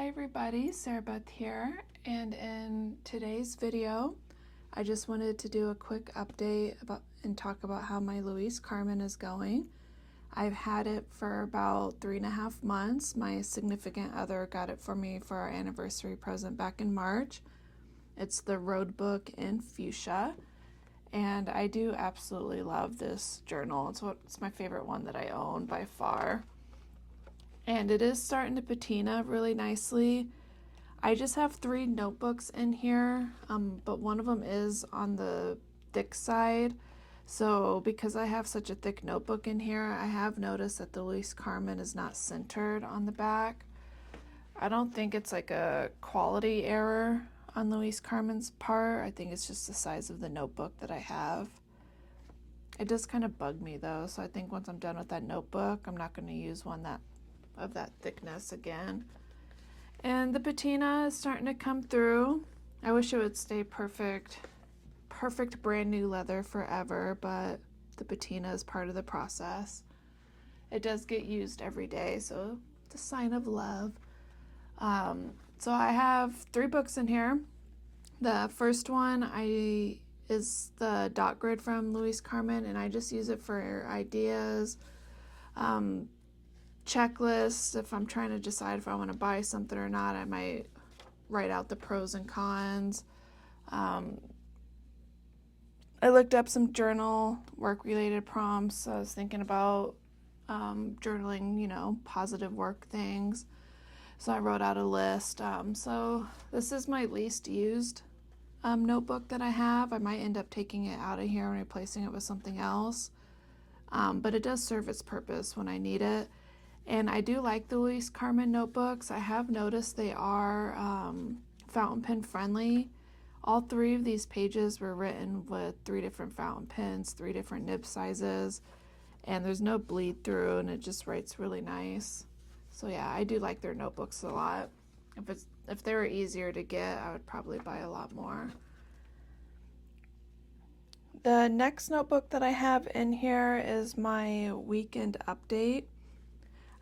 Hi everybody, Sarah Beth here, and in today's video I just wanted to do a quick update and talk about how my Louise Carmen is going. I've had it for about 3.5 months. My significant other got it for me for our anniversary present back in March. It's the Road Book in Fuchsia, and I do absolutely love this journal. It's my favorite one that I own by far. And it is starting to patina really nicely. I just have 3 notebooks in here, but one of them is on the thick side. So because I have such a thick notebook in here, I have noticed that the Louise Carmen is not centered on the back. I don't think it's like a quality error on Louise Carmen's part. I think it's just the size of the notebook that I have. It does kind of bug me though, so I think once I'm done with that notebook, I'm not going to use one of that thickness again. And the patina is starting to come through. I wish it would stay perfect brand new leather forever, but the patina is part of the process. It does get used every day, so it's a sign of love. So I have 3 books in here. The first one is the dot grid from Louise Carmen, and I just use it for ideas, checklists. If I'm trying to decide if I want to buy something or not, I might write out the pros and cons. I looked up some journal work related prompts. I was thinking about journaling, positive work things. So I wrote out a list. So this is my least used notebook that I have. I might end up taking it out of here and replacing it with something else. But it does serve its purpose when I need it. And I do like the Louise Carmen notebooks. I have noticed they are fountain pen friendly. All 3 of these pages were written with 3 different fountain pens, 3 different nib sizes, and there's no bleed through, and it just writes really nice. So yeah, I do like their notebooks a lot. If they were easier to get, I would probably buy a lot more. The next notebook that I have in here is my weekend update.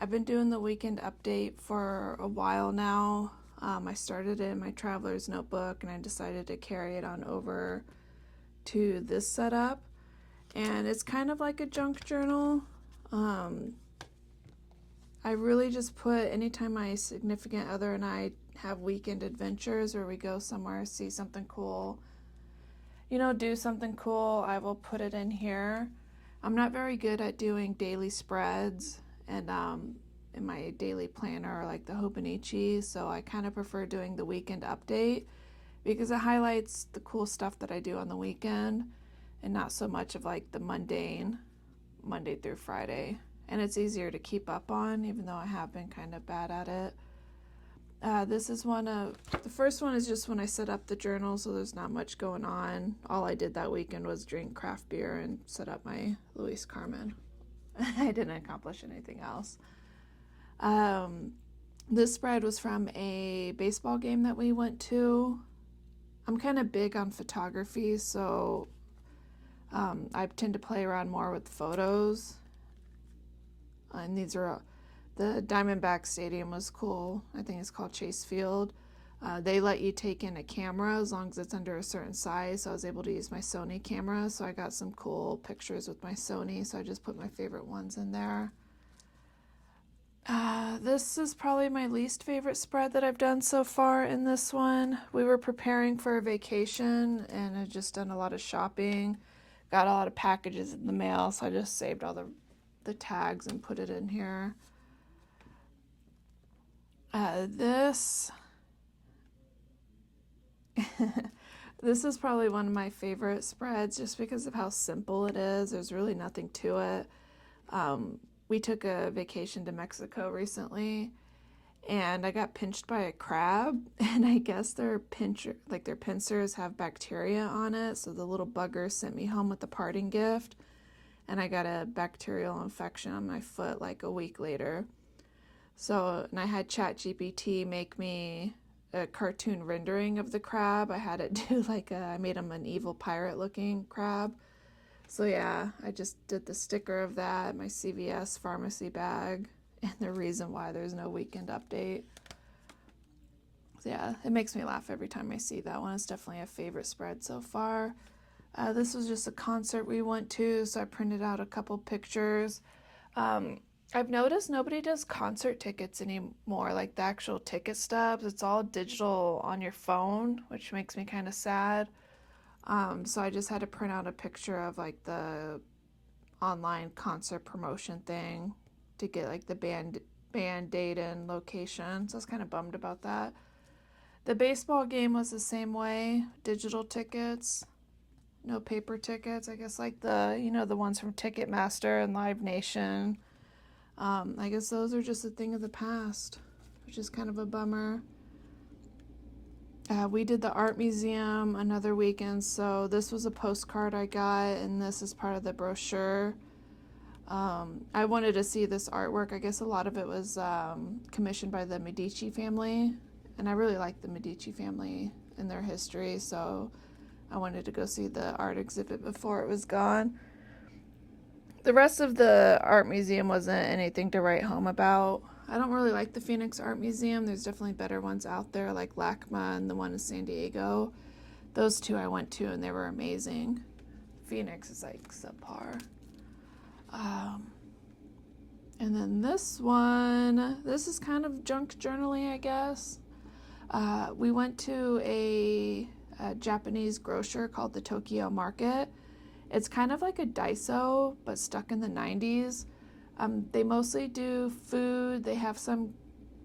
I've been doing the weekend update for a while now. I started it in my traveler's notebook, and I decided to carry it on over to this setup. And it's kind of like a junk journal. I really just put, anytime my significant other and I have weekend adventures where we go somewhere, see something cool, do something cool, I will put it in here. I'm not very good at doing daily spreads and in my daily planner, like the Hobonichi, so I kind of prefer doing the weekend update because it highlights the cool stuff that I do on the weekend and not so much of like the mundane Monday through Friday. And it's easier to keep up on, even though I have been kind of bad at it. This is the first one is just when I set up the journal, so there's not much going on. All I did that weekend was drink craft beer and set up my Louise Carmen. I didn't accomplish anything else. This spread was from a baseball game that we went to. I'm kind of big on photography, so I tend to play around more with photos. And these are the Diamondback Stadium was cool. I think it's called Chase Field. They let you take in a camera as long as it's under a certain size, so I was able to use my Sony camera, so I got some cool pictures with my Sony, so I just put my favorite ones in there. This is probably my least favorite spread that I've done so far in this one. We were preparing for a vacation and I'd just done a lot of shopping, got a lot of packages in the mail, so I just saved all the tags and put it in here. This is probably one of my favorite spreads just because of how simple it is. There's really nothing to it. We took a vacation to Mexico recently, and I got pinched by a crab, and I guess their pincers have bacteria on it, so the little bugger sent me home with a parting gift, and I got a bacterial infection on my foot like a week later. And I had ChatGPT make me a cartoon rendering of the crab. I had it do I made him an evil pirate looking crab. So yeah, I just did the sticker of that, my CVS pharmacy bag, and the reason why there's no weekend update. So yeah, it makes me laugh every time I see that one. It's definitely a favorite spread so far. This was just a concert we went to, so I printed out a couple pictures. I've noticed nobody does concert tickets anymore, like the actual ticket stubs. It's all digital on your phone, which makes me kind of sad. So I just had to print out a picture of like the online concert promotion thing to get like the band date and location. So I was kind of bummed about that. The baseball game was the same way, digital tickets, no paper tickets. I guess like the ones from Ticketmaster and Live Nation. I guess those are just a thing of the past, which is kind of a bummer. We did the art museum another weekend, so this was a postcard I got, and this is part of the brochure. I wanted to see this artwork. I guess a lot of it was commissioned by the Medici family, and I really like the Medici family and their history, so I wanted to go see the art exhibit before it was gone. The rest of the art museum wasn't anything to write home about. I don't really like the Phoenix Art Museum. There's definitely better ones out there, like LACMA and the one in San Diego. Those two I went to, and they were amazing. Phoenix is like subpar. And then this one, this is kind of junk journaling, I guess. We went to a Japanese grocer called the Tokyo Market. It's kind of like a Daiso, but stuck in the 90s. They mostly do food. They have some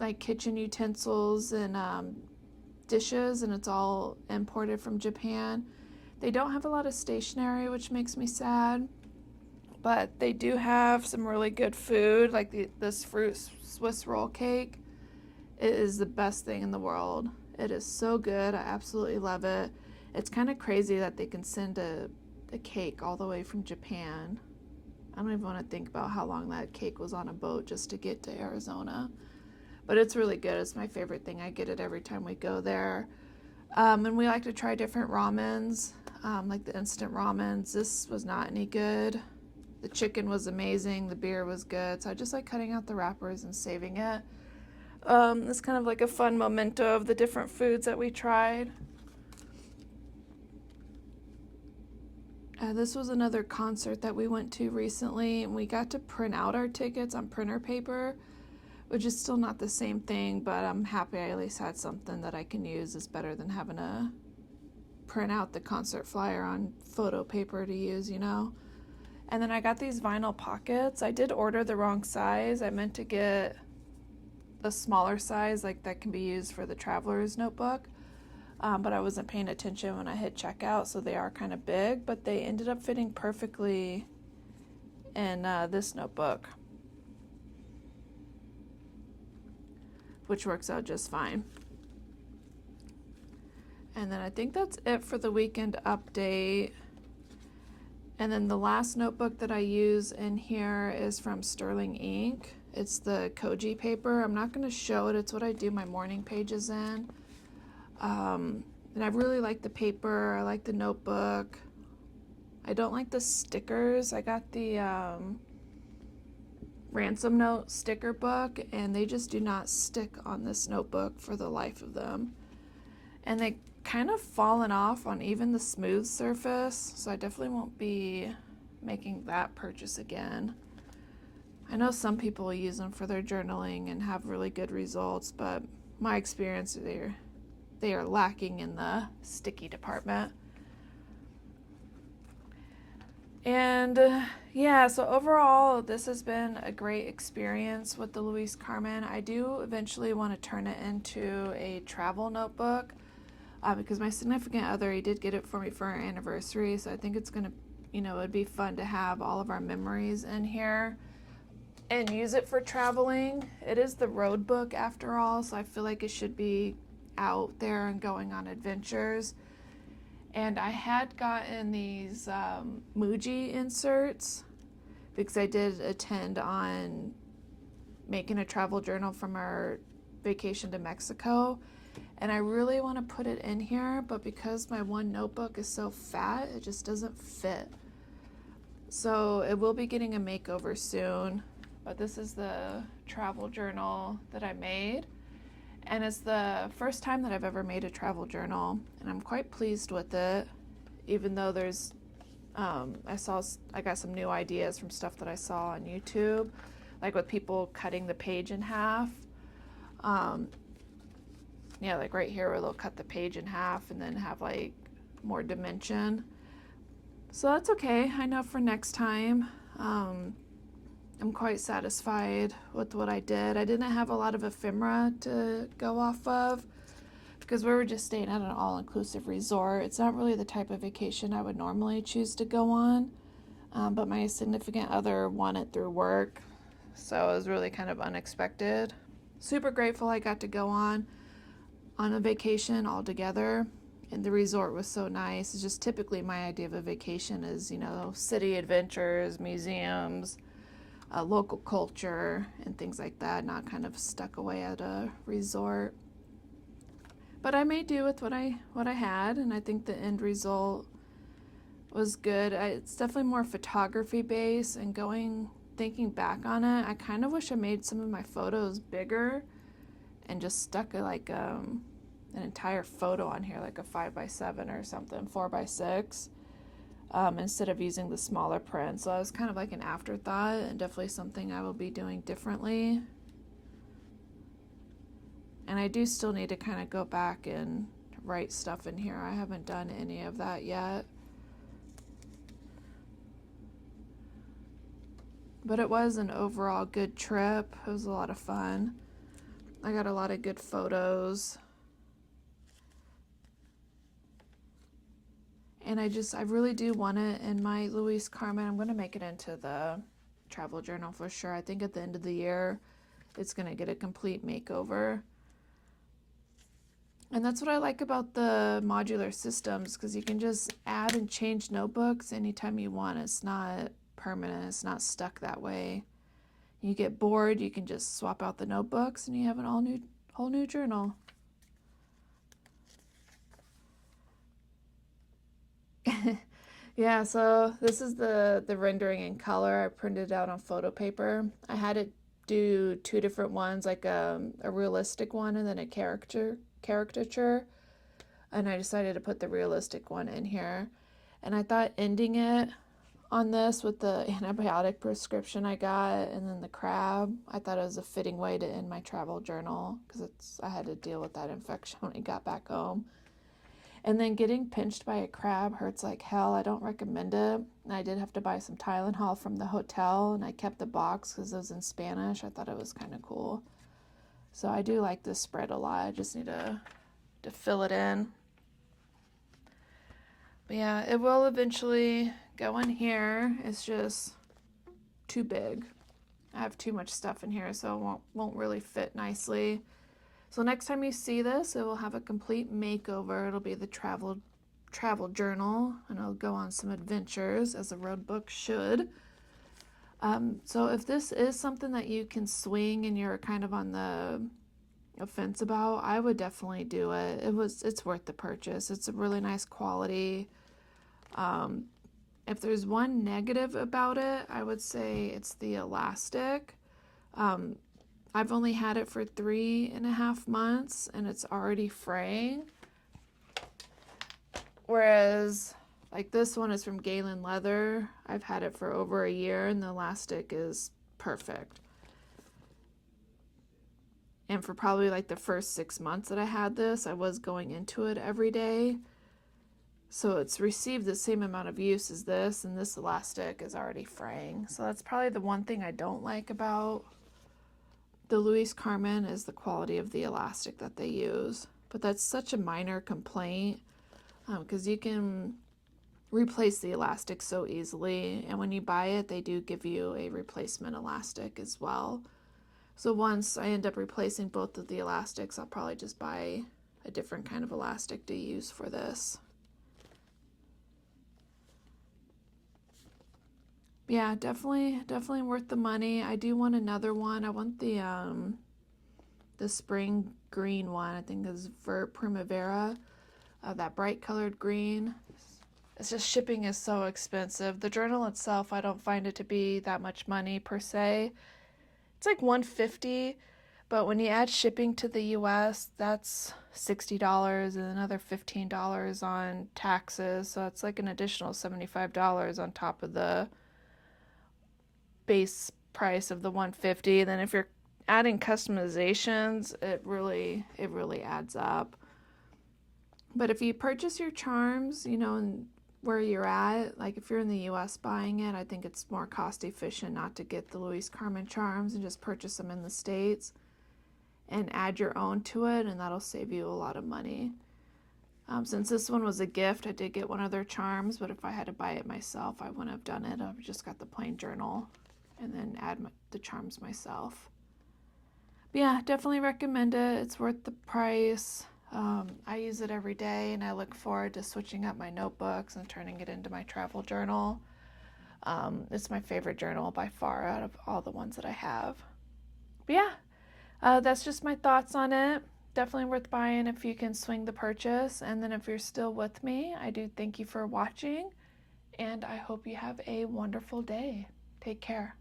like kitchen utensils and dishes, and it's all imported from Japan. They don't have a lot of stationery, which makes me sad. But they do have some really good food, like this fruit Swiss roll cake. It is the best thing in the world. It is so good. I absolutely love it. It's kind of crazy that they can send a cake all the way from Japan. I don't even want to think about how long that cake was on a boat just to get to Arizona. But it's really good. It's my favorite thing. I get it every time we go there. And we like to try different ramens, like the instant ramens. This was not any good. The chicken was amazing. The beer was good. So I just like cutting out the wrappers and saving it. It's kind of like a fun memento of the different foods that we tried. This was another concert that we went to recently, and we got to print out our tickets on printer paper, which is still not the same thing, but I'm happy I at least had something that I can use. It's better than having to print out the concert flyer on photo paper to use, you know? And then I got these vinyl pockets. I did order the wrong size. I meant to get the smaller size, like that can be used for the traveler's notebook. But I wasn't paying attention when I hit checkout, so they are kind of big, but they ended up fitting perfectly in this notebook, which works out just fine. And then I think that's it for the weekend update. And then the last notebook that I use in here is from Sterling Ink. It's the Koji paper. I'm not going to show it. It's what I do my morning pages in. And I really like the paper. I like the notebook. I don't like the stickers. I got the ransom note sticker book, and they just do not stick on this notebook for the life of them. And they kind of fallen off on even the smooth surface, so I definitely won't be making that purchase again. I know some people use them for their journaling and have really good results, but my experience, they are lacking in the sticky department. And yeah, so overall, this has been a great experience with the Louise Carmen. I do eventually want to turn it into a travel notebook because my significant other, he did get it for me for our anniversary. So I think it's going to, it'd be fun to have all of our memories in here and use it for traveling. It is the road book after all, so I feel like it should be out there and going on adventures. And I had gotten these Muji inserts because I did attend on making a travel journal from our vacation to Mexico. And I really want to put it in here, but because my one notebook is so fat, it just doesn't fit. So it will be getting a makeover soon. But this is the travel journal that I made. And it's the first time that I've ever made a travel journal, and I'm quite pleased with it, even though there's I got some new ideas from stuff that I saw on YouTube, like with people cutting the page in half. Yeah, like right here where they'll cut the page in half and then have like more dimension. So that's okay. I know for next time. I'm quite satisfied with what I did. I didn't have a lot of ephemera to go off of because we were just staying at an all-inclusive resort. It's not really the type of vacation I would normally choose to go on, but my significant other won it through work, so it was really kind of unexpected. Super grateful I got to go on a vacation all together, and the resort was so nice. It's just typically my idea of a vacation is, city adventures, museums, local culture, and things like that, not kind of stuck away at a resort. But I made do with what I had, and I think the end result was good. It's definitely more photography based, and thinking back on it, I kind of wish I made some of my photos bigger and just stuck like an entire photo on here, like a 5x7 or something, 4x6, instead of using the smaller print. So it was kind of like an afterthought, and definitely something I will be doing differently. And I do still need to kind of go back and write stuff in here. I haven't done any of that yet. But it was an overall good trip. It was a lot of fun. I got a lot of good photos. And I really do want it in my Louise Carmen. I'm going to make it into the travel journal for sure. I think at the end of the year, it's going to get a complete makeover. And that's what I like about the modular systems, because you can just add and change notebooks anytime you want. It's not permanent. It's not stuck that way. You get bored, you can just swap out the notebooks and you have an whole new journal. Yeah, so this is the rendering in color. I printed it out on photo paper. I had it do two different ones, like a realistic one and then a caricature. And I decided to put the realistic one in here. And I thought ending it on this with the antibiotic prescription I got and then the crab, I thought it was a fitting way to end my travel journal, because I had to deal with that infection when I got back home. And then getting pinched by a crab hurts like hell. I don't recommend it. And I did have to buy some Tylenol from the hotel, and I kept the box because it was in Spanish. I thought it was kind of cool. So I do like this spread a lot. I just need to fill it in. But yeah, it will eventually go in here. It's just too big. I have too much stuff in here, so it won't really fit nicely. So next time you see this, it will have a complete makeover. It'll be the travel journal, and it'll go on some adventures, as a road book should. So if this is something that you can swing and you're kind of on the offense about, I would definitely do it. It's worth the purchase. It's a really nice quality. If there's one negative about it, I would say it's the elastic. I've only had it for 3.5 months and it's already fraying. Whereas like this one is from Galen Leather. I've had it for over a year and the elastic is perfect. And for probably like the first 6 months that I had this, I was going into it every day. So it's received the same amount of use as this, and this elastic is already fraying. So that's probably the one thing I don't like about the Louise Carmen, is the quality of the elastic that they use. But that's such a minor complaint, because you can replace the elastic so easily. And when you buy it, they do give you a replacement elastic as well. So once I end up replacing both of the elastics, I'll probably just buy a different kind of elastic to use for this. Yeah, definitely worth the money. I do want another one. I want the spring green one. I think is Vert Primavera, that bright colored green. It's just shipping is so expensive. The journal itself, I don't find it to be that much money per se. It's like $150, But when you add shipping to the US, that's $60 and another $15 on taxes. So it's like an additional $75 on top of the base price of the 150. Then if you're adding customizations, it really adds up. But if you purchase your charms, and where you're at, like if you're in the US buying it, I think it's more cost efficient not to get the Louise Carmen charms and just purchase them in the States and add your own to it, and that'll save you a lot of money. Since this one was a gift, I did get one of their charms, but if I had to buy it myself, I wouldn't have done it. I've just got the plain journal and then add the charms myself. But yeah, definitely recommend it. It's worth the price. I use it every day, and I look forward to switching up my notebooks and turning it into my travel journal. It's my favorite journal by far out of all the ones that I have. But yeah, that's just my thoughts on it. Definitely worth buying if you can swing the purchase. And then if you're still with me, I do thank you for watching, and I hope you have a wonderful day. Take care.